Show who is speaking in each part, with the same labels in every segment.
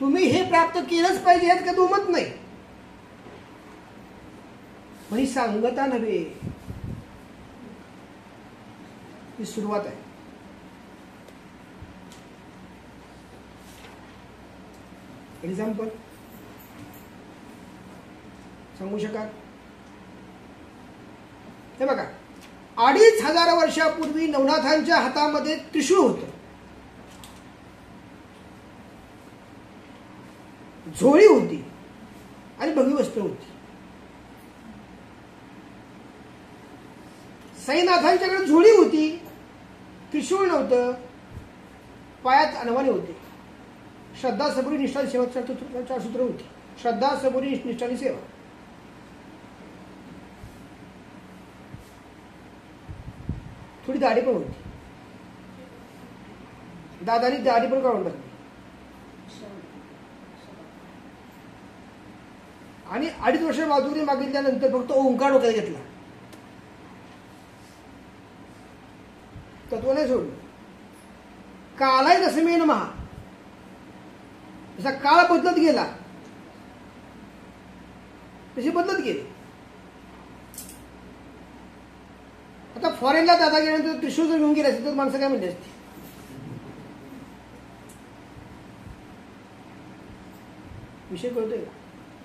Speaker 1: तुम्ही हे प्राप्त केलंच पाहिजे यात का दुमत नाही. म्हणजे सांगता नव्हे, ही सुरुवात आहे. एक्झाम्पल सांगू शकाल? हे बघा, 2500 वर्षापूर्वी नवनाथांच्या हातामध्ये त्रिशूळ होतं, झोळी होती आणि भगवी वस्त्र होती. साईनाथांच्याकडे झोळी होती, त्रिशूळ नव्हतं, पायात अनवाणी होते. श्रद्धा, सबुरी, निष्ठा, सेवा, 4 सूत्र होती. श्रद्धा, सबुरी, निष्ठा आणि सेवा. थोडी दाढी पण होती. दादानी दाढी पण काढून टाकली आणि 2.5 वर्ष माधुरी मागितल्यानंतर फक्त ओंकार डोक्यात घेतला. तत्व नाही सोडलं. कालाय दसमे नमः, जसा काळ बदलत गेला तशी बदलत गेली. आता फॉरेनला दादा गेल्यानंतर त्रिशूळ जर घेऊन गेले असते तर माणसं काय म्हणली असती? विषय कळतोय का?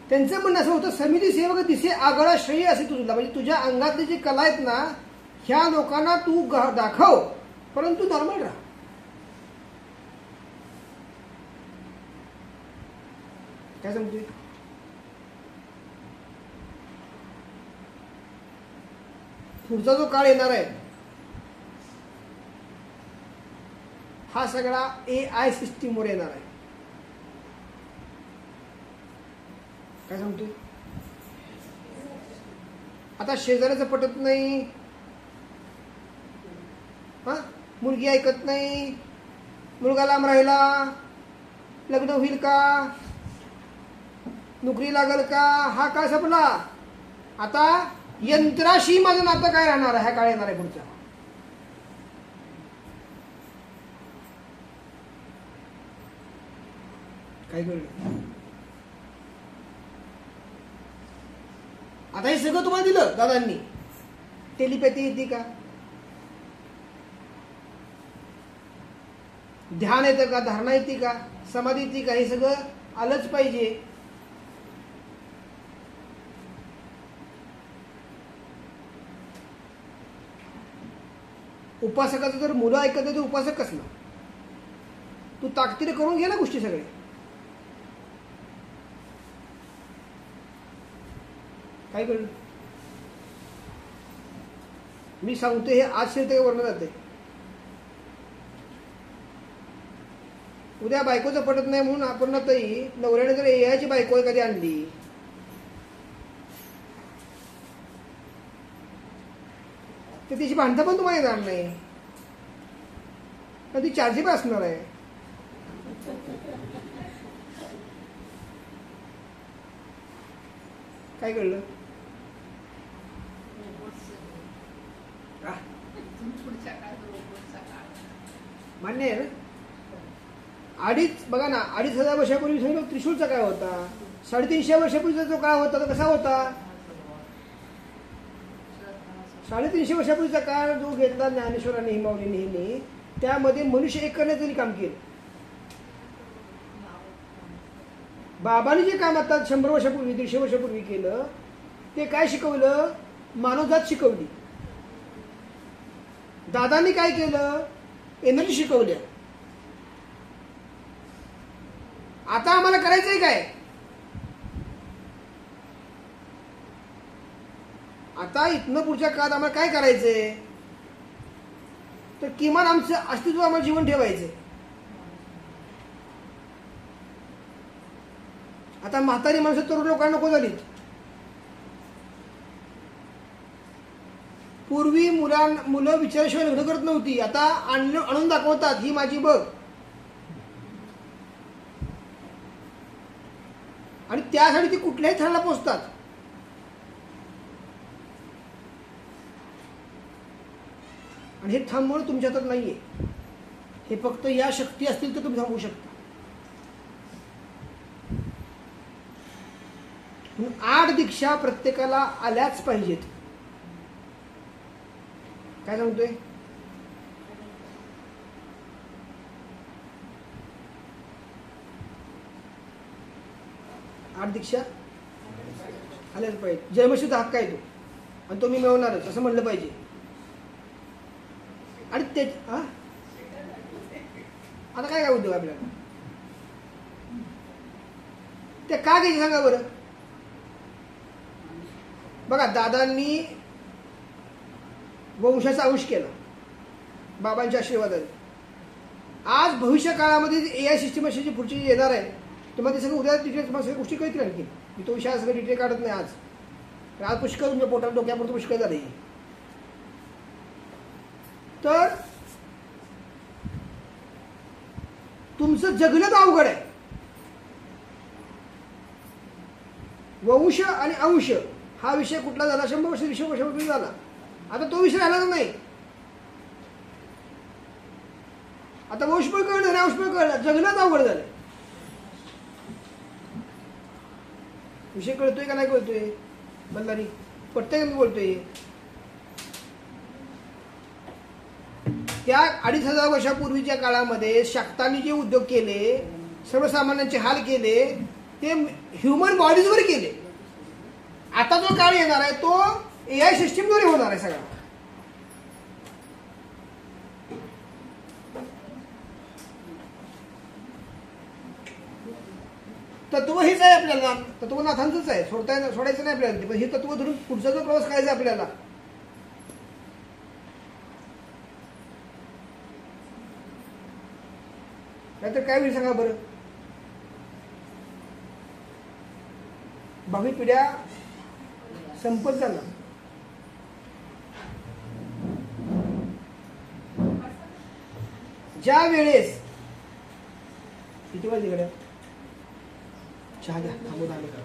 Speaker 1: त्यांचं म्हणणं असं होतं, समिती सेवक दिसे आगळा श्रेय असे तुझला. म्हणजे तुझ्या अंगातली जी कला आहेत ना, ह्या लोकांना तू दाखव, परंतु नॉर्मल राहा. काय सांगतोय? पुढचा जो काळ येणार आहे हा सगळा AI सिस्टीमवर येणार आहे. काय सांगतोय? आता शेजाऱ्याचं पटत नाही, हा, मुलगी ऐकत नाही, मुलगा लांब राहिला, लग्न होईल का, नोकरी लागल का, हा काय संपला. आता यंत्राशी माझं नातं काय राहणार आहे? हा काळ येणार आहे पुढचा. काय कळलं? आता हे सगळं तुम्हाला दिलं दादांनी. टेलिपॅथी येते का? ध्यान येतं का? धारणा येते का? समाधी येते का? हे सगळं आलंच पाहिजे. उपासकाचं जर मुलं ऐकत नाही तर उपासक कसला? तू ताकदीने करून घे ना गोष्टी सगळ्या. काय कळलं? मी सांगतोय हे आज शिरते का वर्ण जाते? उद्या बायकोचं पटत नाही म्हणून आपण ताई नवऱ्याने जर AIची बायको कधी आणली तर तिची भांडणं पण तुम्हाला येणार नाही, पण ती चार्जेबल असणार आहे. काय कळलं? मान्य आहे ना? बघा ना, 2500 वर्षापूर्वी त्रिशूळचा काय होता, 350 वर्षापूर्वीचा जो काळ होता तो कसा होता? 350 वर्षापूर्वीचा काळ जो घेतला ज्ञानेश्वरांनी, हिमावलीने, त्यामध्ये मनुष्य एक करण्याचं त्यांनी काम केलं. बाबांनी जे काम आता 100 वर्षापूर्वी 150 वर्षापूर्वी केलं ते काय शिकवलं? मानवजात शिकवली. दादांनी काय केलं? एनर्जी शिकवल्या. आता आम्हाला करायचंय काय? आता इथनं पुढच्या काळात आम्हाला काय करायचंय? तर किमान आमचं अस्तित्व आम्हाला जीवन ठेवायचंय. आता म्हातारी माणसं तरुण लोकांना नको झालीत. पूर्वी मुलं विचाराशिवाय लग्न करत नव्हती, आता आणून दाखवतात, ही माझी बघ. आणि त्यासाठी ती कुठल्याही थराला पोहोचतात. आणि हे थांबवणं तुमच्या हातात नाहीये. हे फक्त या शक्ती असतील तर तुम्ही थांबवू शकता. म्हणून 8 दीक्षा प्रत्येकाला आल्याच पाहिजेत. काय सांगतोय? 8 दीक्षा आल्याच पाहिजे. जन्मसिद्ध हक्क आहे तो, आणि तो मी मिळवणारच असं म्हणलं पाहिजे. आणि ते आता काय काय उद्योग आपल्याला ते का घ्यायचे सांगा बरं. बघा, दादांनी वंशाचा अंश केला बाबांच्या आशीर्वादाने. आज भविष्य काळामध्ये AI सिस्टम अशी जी पुढची येणार आहे, तुम्हाला ते सगळं उद्या डिटेल तुम्हाला सगळ्या गोष्टी कळतील. आणखी मी तो विषय सगळं डिटेल काढत नाही आज. आज पुष्कळ तुमच्या पोटात डोक्यापुरतं पुष्कळ झाले. तर तुमचं जगणं अवघड आहे. वंश आणि अंश हा विषय कुठला झाला? 100 वर्ष 200 वर्षापूर्वी झाला. आता तो विषय आला नाही. आता वंश पण कळलं नाही, अंश पण कळलं, जगणं अवघड झालं. विषय कळतोय का नाही कळतोय? बल्लारी पटतंय मी बोलतोय. त्या 2500 वर्षापूर्वीच्या काळामध्ये शाक्तांनी जे उद्योग केले, सर्वसामान्यांचे हाल केले, ते ह्युमन बॉडीजवर केले. आता जो काळ येणार आहे तो AI सिस्टीमद्वारे होणार आहे सगळा. तत्व हेच आहे आपल्याला, तत्वनाथांचंच आहे, सोडायचं नाही आपल्याला. पण हे तत्व धरून पुढचा जो प्रवास करायचा आपल्याला. नाहीतर काय होईल सांगा बरं. भावी पिढ्या संपत जाणार. ज्या वेळेस किती वाजले गड्या? चहा घ्या, थांबून आले का?